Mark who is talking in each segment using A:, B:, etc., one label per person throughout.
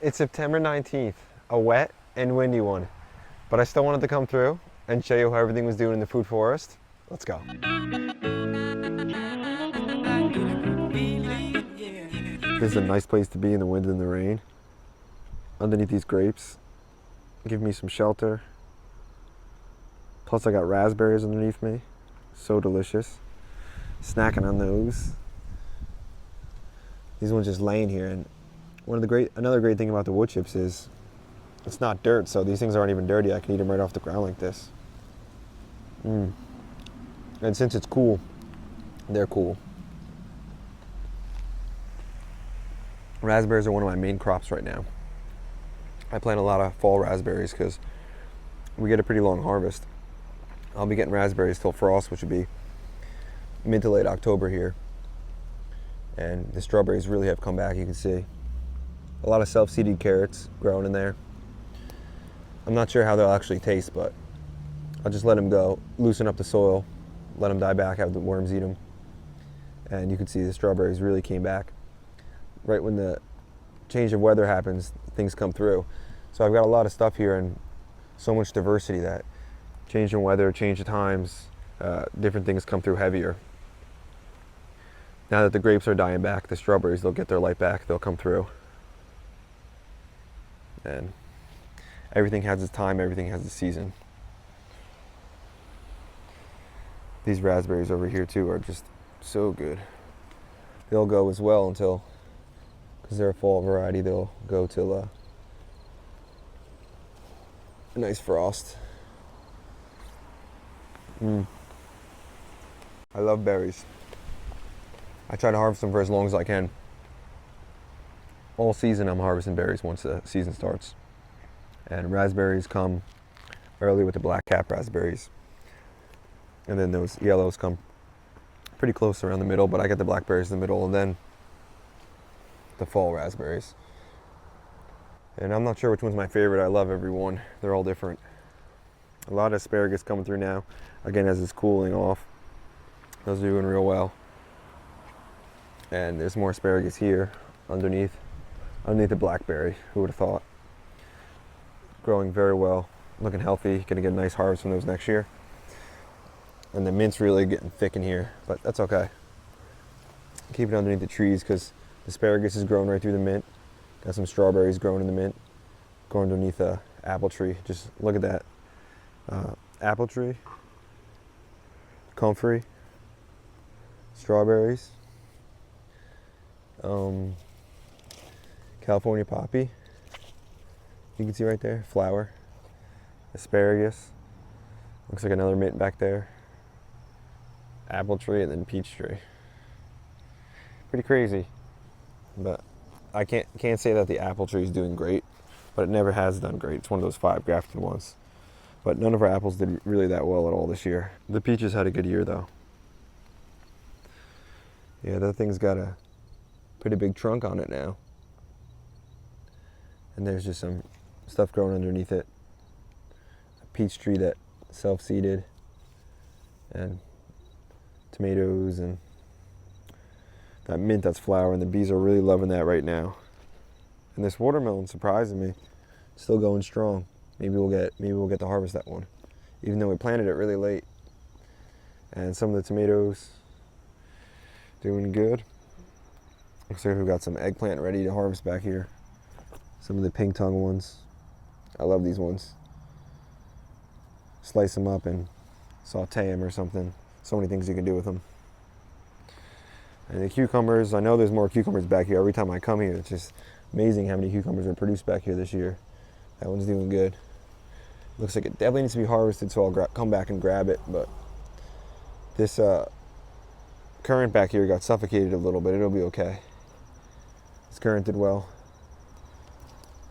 A: It's September 19th, a wet and windy one, but I still wanted to come through and show you how everything was doing in the food forest. Let's go. This is a nice place to be in the wind and the rain. Underneath these grapes, give me some shelter. Plus I got raspberries underneath me, so delicious. Snacking on those. These ones just laying here, and another great thing about the wood chips is it's not dirt, so these things aren't even dirty. I can eat them right off the ground like this. And since it's cool, they're cool. Raspberries are one of my main crops right now. I plant a lot of fall raspberries because we get a pretty long harvest. I'll be getting raspberries till frost, which would be mid to late October here. And the strawberries really have come back, you can see. A lot of self-seeded carrots growing in there. I'm not sure how they'll actually taste, but I'll just let them go, loosen up the soil, let them die back, have the worms eat them. And you can see the strawberries really came back. Right when the change of weather happens, things come through. So I've got a lot of stuff here and so much diversity that change in weather, change of times, different things come through heavier. Now that the grapes are dying back, the strawberries, they'll get their light back, they'll come through. And everything has its time, everything has its season. These raspberries over here too are just so good. They'll go as well until, because they're a fall variety, they'll go till a nice frost. I love berries. I try to harvest them for as long as I can. All season I'm harvesting berries once the season starts. And raspberries come early with the black cap raspberries. And then those yellows come pretty close around the middle, but I get the blackberries in the middle and then the fall raspberries. And I'm not sure which one's my favorite. I love every one. They're all different. A lot of asparagus coming through now. Again, as it's cooling off. Those are doing real well. And there's more asparagus here underneath the blackberry. Who would have thought? Growing very well, looking healthy. Gonna get a nice harvest from those next year. And the mint's really getting thick in here, but that's okay. Keep it underneath the trees because the asparagus is growing right through the mint. Got some strawberries growing in the mint, growing underneath a apple tree. Just look at that. Apple tree, comfrey, strawberries, California poppy, you can see right there, flower, asparagus, looks like another mint back there, apple tree, and then peach tree. Pretty crazy, but I can't say that the apple tree is doing great, but it never has done great. It's one of those 5 grafted ones. But none of our apples did really that well at all this year. The peaches had a good year though. Yeah, that thing's got a pretty big trunk on it now. And there's just some stuff growing underneath it. A peach tree that self-seeded, and tomatoes, and that mint that's flowering. The bees are really loving that right now. And this watermelon, surprising me, still going strong. Maybe we'll get to harvest that one, even though we planted it really late. And some of the tomatoes doing good. Looks like we've got some eggplant ready to harvest back here. Some of the pink tongue ones. I love these ones. Slice them up and saute them or something. So many things you can do with them. And the cucumbers, I know there's more cucumbers back here. Every time I come here, it's just amazing how many cucumbers are produced back here this year. That one's doing good. Looks like it definitely needs to be harvested, so I'll come back and grab it. But this currant back here got suffocated a little bit. It'll be okay. This currant did well.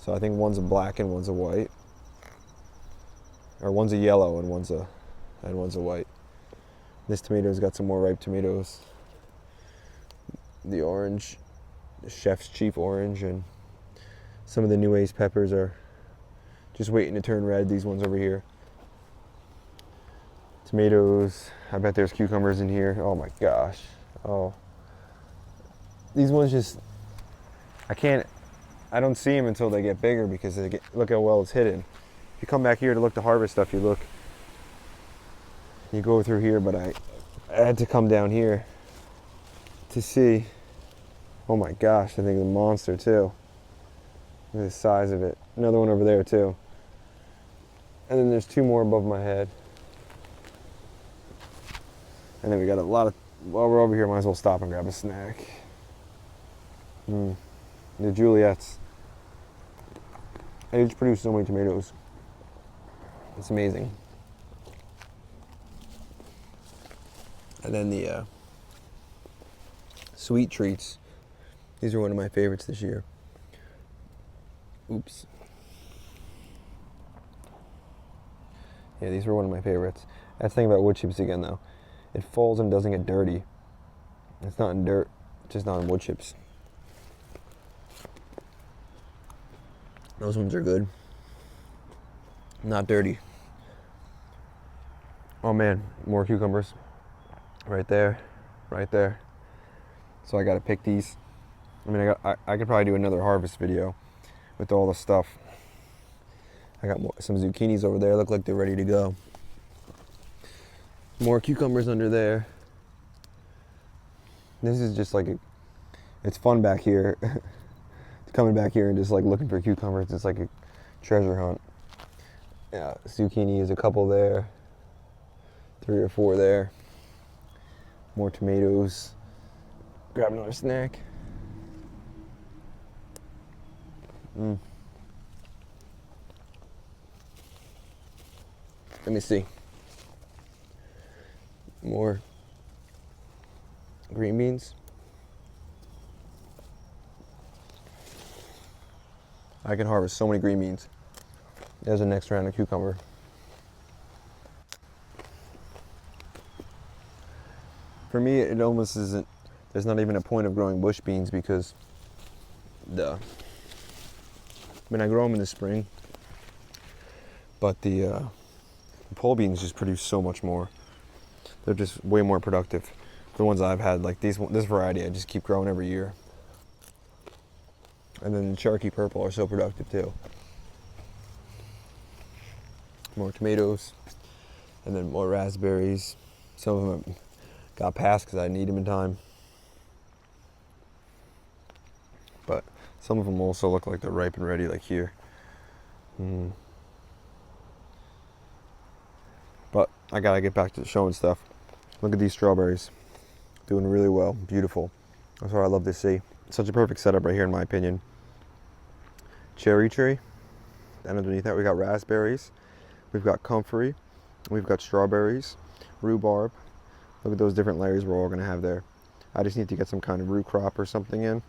A: So I think one's a black and one's a white. Or one's a yellow and one's a white. This tomato's got some more ripe tomatoes. The orange, the Chef's Chief orange, and some of the New Ace peppers are just waiting to turn red. These ones over here. Tomatoes. I bet there's cucumbers in here. Oh my gosh. Oh. These ones just, I can't I don't see them until they get bigger because look how well it's hidden. If you come back here to look to harvest stuff, you go through here, but I had to come down here to see. Oh my gosh, I think it's a monster too. Look at the size of it. Another one over there too. And then there's 2 more above my head. And then we got a lot of, while we're over here, might as well stop and grab a snack. The Juliets. They just produce so many tomatoes. It's amazing. And then the sweet treats. These are one of my favorites this year. Oops. Yeah, these were one of my favorites. That's the thing about wood chips again, though. It falls and doesn't get dirty. It's not in dirt, it's just not in wood chips. Those ones are good. Not dirty. Oh man, more cucumbers. Right there, right there. So I gotta pick these. I mean, I could probably do another harvest video with all the stuff. I got some zucchinis over there. Look like they're ready to go. More cucumbers under there. This is just like it's fun back here. Coming back here and just like looking for cucumbers. It's like a treasure hunt. Yeah, zucchini is a couple there. 3 or 4 there. More tomatoes. Grab another snack. Let me see. More green beans. I can harvest so many green beans. There's the next round of cucumber. For me, it almost isn't, there's not even a point of growing bush beans because when I grow them in the spring, but the pole beans just produce so much more. They're just way more productive. The ones I've had, like this variety, I just keep growing every year. And then the Cherokee Purple are so productive too. More tomatoes, and then more raspberries. Some of them got passed because I didn't eat them in time. But some of them also look like they're ripe and ready, like here. But I gotta get back to showing stuff. Look at these strawberries. Doing really well, beautiful. That's what I love to see. Such a perfect setup right here in my opinion. Cherry tree. And underneath that we got raspberries. We've got comfrey. We've got strawberries, rhubarb. Look at those different layers we're all gonna have there. I just need to get some kind of root crop or something in.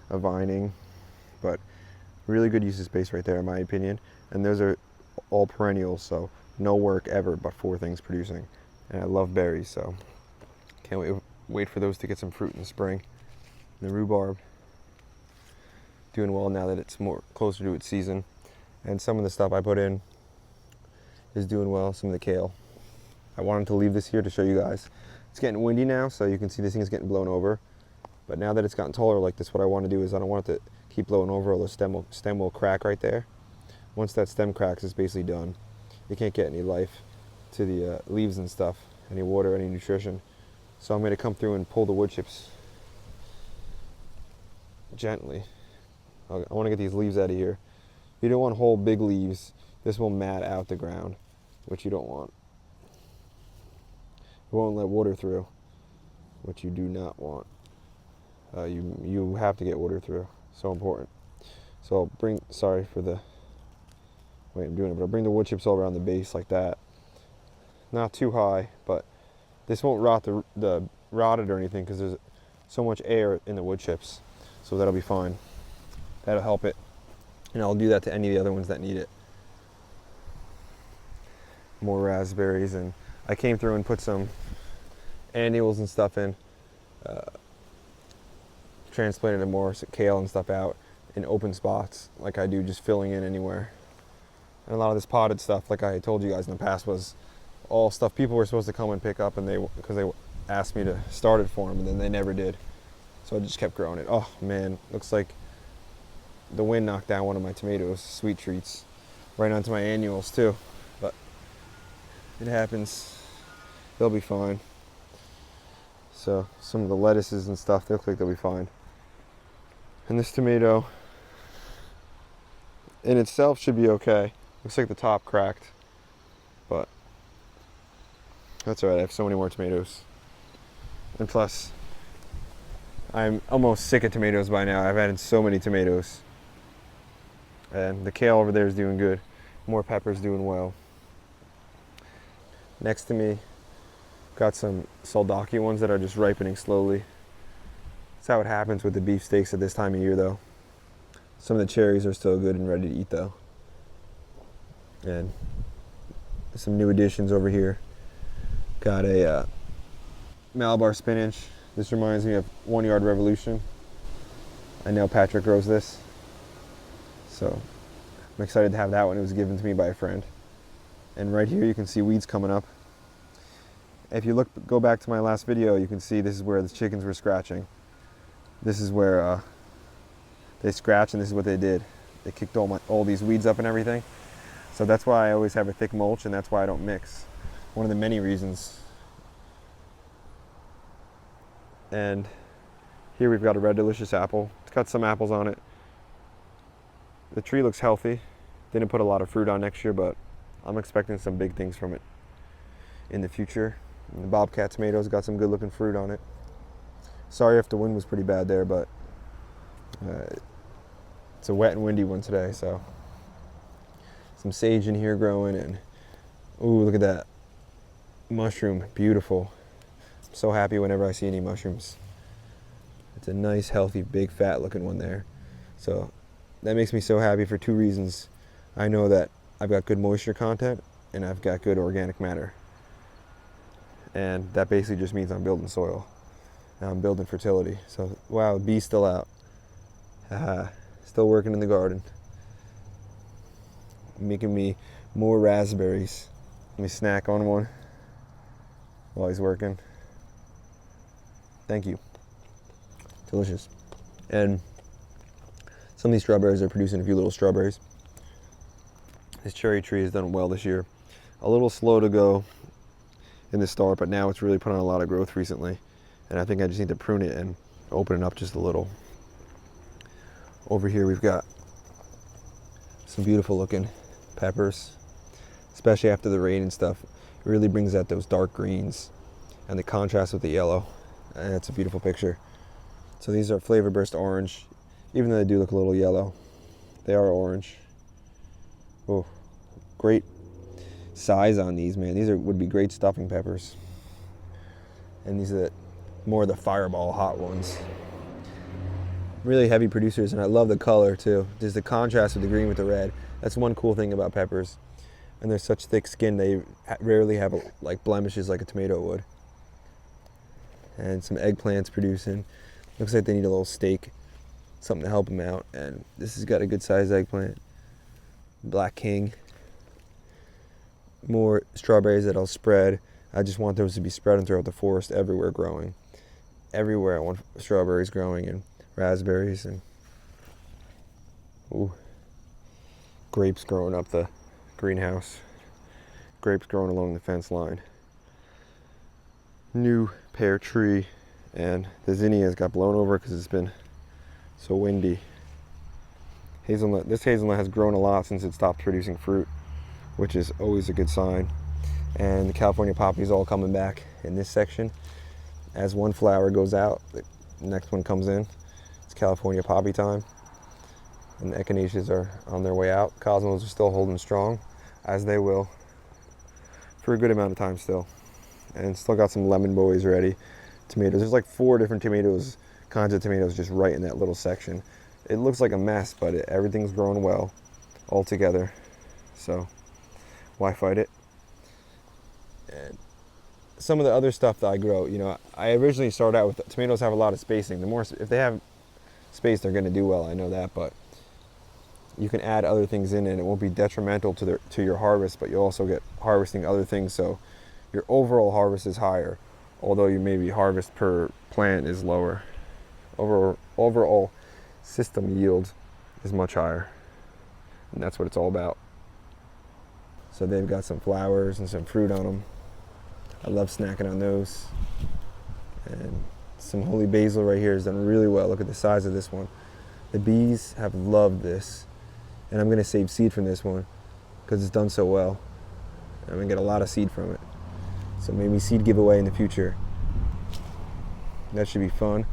A: A vining. But really good use of space right there in my opinion. And those are all perennials, so no work ever but 4 things producing. And I love berries, so can't wait for those to get some fruit in the spring. The rhubarb doing well now that it's more closer to its season. And some of the stuff I put in is doing well, some of the kale. I wanted to leave this here to show you guys. It's getting windy now, so you can see this thing is getting blown over. But now that it's gotten taller like this, what I want to do is I don't want it to keep blowing over, or the stem will crack right there. Once that stem cracks, it's basically done. You can't get any life to the leaves and stuff, any water, any nutrition. So I'm going to come through and pull the wood chips gently. I want to get these leaves out of here. You don't want whole big leaves. This will mat out the ground, which you don't want. It won't let water through, which you do not want. You have to get water through. So important. So I'll bring, sorry for the way I'm doing it, but I'll bring the wood chips all around the base like that. Not too high, but this won't rot it or anything because there's so much air in the wood chips. So that'll be fine. That'll help it. And I'll do that to any of the other ones that need it. More raspberries, and I came through and put some annuals and stuff in. Transplanted more kale and stuff out in open spots like I do, just filling in anywhere. And a lot of this potted stuff, like I told you guys in the past, was all stuff people were supposed to come and pick up, and because they asked me to start it for them, and then they never did. So I just kept growing it. Oh man, looks like the wind knocked down one of my tomatoes, sweet treats, right onto my annuals too. But it happens. They'll be fine. So some of the lettuces and stuff, they look like they'll be fine. And this tomato in itself should be okay. Looks like the top cracked, but that's all right. I have so many more tomatoes. And plus, I'm almost sick of tomatoes by now. I've had so many tomatoes. And the kale over there is doing good. More peppers doing well. Next to me, got some soldaki ones that are just ripening slowly. That's how it happens with the beefsteaks at this time of year though. Some of the cherries are still good and ready to eat though. And some new additions over here. Got a Malabar spinach. This reminds me of 1 Yard Revolution. I know Patrick grows this. So I'm excited to have that one. It was given to me by a friend. And right here you can see weeds coming up. If you go back to my last video, you can see this is where the chickens were scratching. This is where they scratched, and this is what they did. They kicked all these weeds up and everything. So that's why I always have a thick mulch, and that's why I don't mix. One of the many reasons. And here we've got a red delicious apple. It's got some apples on it. The tree looks healthy. Didn't put a lot of fruit on next year, but I'm expecting some big things from it in the future. And the Bobcat tomatoes got some good looking fruit on it. Sorry if the wind was pretty bad there, but it's a wet and windy one today, so. Some sage in here growing, and ooh, look at that mushroom, beautiful. I'm so happy whenever I see any mushrooms. It's a nice, healthy, big, fat looking one there. So that makes me so happy for two reasons. I know that I've got good moisture content and I've got good organic matter. And that basically just means I'm building soil. And I'm building fertility. So wow, the bee's still out. Still working in the garden. Making me more raspberries. Let me snack on one while he's working. Thank you. Delicious. And some of these strawberries are producing a few little strawberries. This cherry tree has done well this year. A little slow to go in the start, but now it's really put on a lot of growth recently. And I think I just need to prune it and open it up just a little. Over here we've got some beautiful looking peppers, especially after the rain and stuff. It really brings out those dark greens and the contrast with the yellow. And it's a beautiful picture. So these are flavor burst orange, even though they do look a little yellow. They are orange. Oh, great size on these, man. These would be great stuffing peppers. And these are more of the fireball hot ones. Really heavy producers, and I love the color too. Just the contrast with the green with the red. That's one cool thing about peppers. And they're such thick skin, they rarely have like blemishes like a tomato would. And some eggplants producing. Looks like they need a little stake, something to help them out. And this has got a good sized eggplant. Black King. More strawberries that I'll spread. I just want those to be spread throughout the forest, everywhere growing. Everywhere I want strawberries growing, and raspberries, and ooh, grapes growing up the greenhouse. Grapes growing along the fence line. New pear tree, and the zinnias got blown over because it's been so windy. Hazelnut. This hazelnut has grown a lot since it stopped producing fruit, which is always a good sign. And the California poppy is all coming back in this section. As one flower goes out, the next one comes in. It's California poppy time. And the echinaceas are on their way out. Cosmos are still holding strong, as they will, for a good amount of time still. And still got some lemon boys ready. Tomatoes. There's like 4 different kinds of tomatoes just right in that little section. It looks like a mess, but everything's growing well all together. So why fight it? And some of the other stuff that I grow, I originally started out with tomatoes have a lot of spacing. If they have space, they're going to do well. I know that, but you can add other things in, and it won't be detrimental to your harvest, but you'll also get harvesting other things, so your overall harvest is higher, although you maybe harvest per plant is lower. Overall system yield is much higher. And that's what it's all about. So they've got some flowers and some fruit on them. I love snacking on those. And some holy basil right here has done really well. Look at the size of this one. The bees have loved this. And I'm going to save seed from this one because it's done so well. I'm going to get a lot of seed from it. So maybe seed giveaway in the future. That should be fun.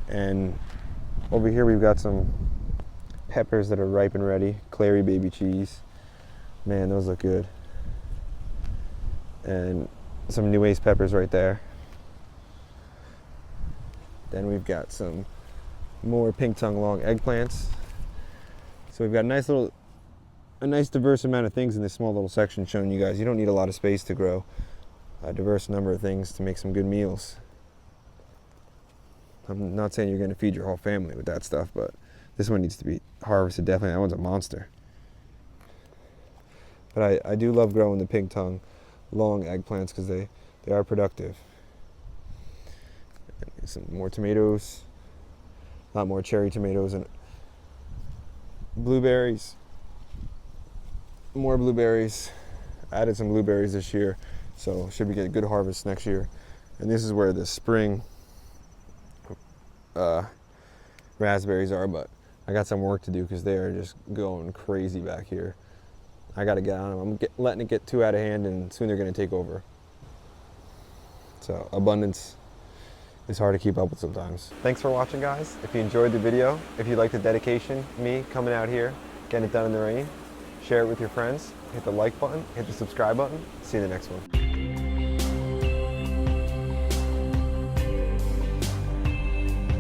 A: And over here we've got some peppers that are ripe and ready. Clary baby cheese. Man, those look good. And some New Ace peppers right there. Then we've got some more pink tongue long eggplants. So we've got a nice diverse amount of things in this small little section showing you guys. You don't need a lot of space to grow a diverse number of things to make some good meals. I'm not saying you're going to feed your whole family with that stuff, but this one needs to be harvested definitely. That one's a monster. But I do love growing the pink tongue long eggplants because they are productive. And some more tomatoes, a lot more cherry tomatoes and blueberries. More blueberries. I added some blueberries this year, so should be getting a good harvest next year. And this is where the spring raspberries are, but I got some work to do because they are just going crazy back here. I got to get on them. I'm letting it get too out of hand, and soon they're going to take over. So abundance is hard to keep up with sometimes. Thanks for watching, guys. If you enjoyed the video, if you like the dedication, me coming out here, getting it done in the rain, share it with your friends, hit the like button, hit the subscribe button. See you in the next one.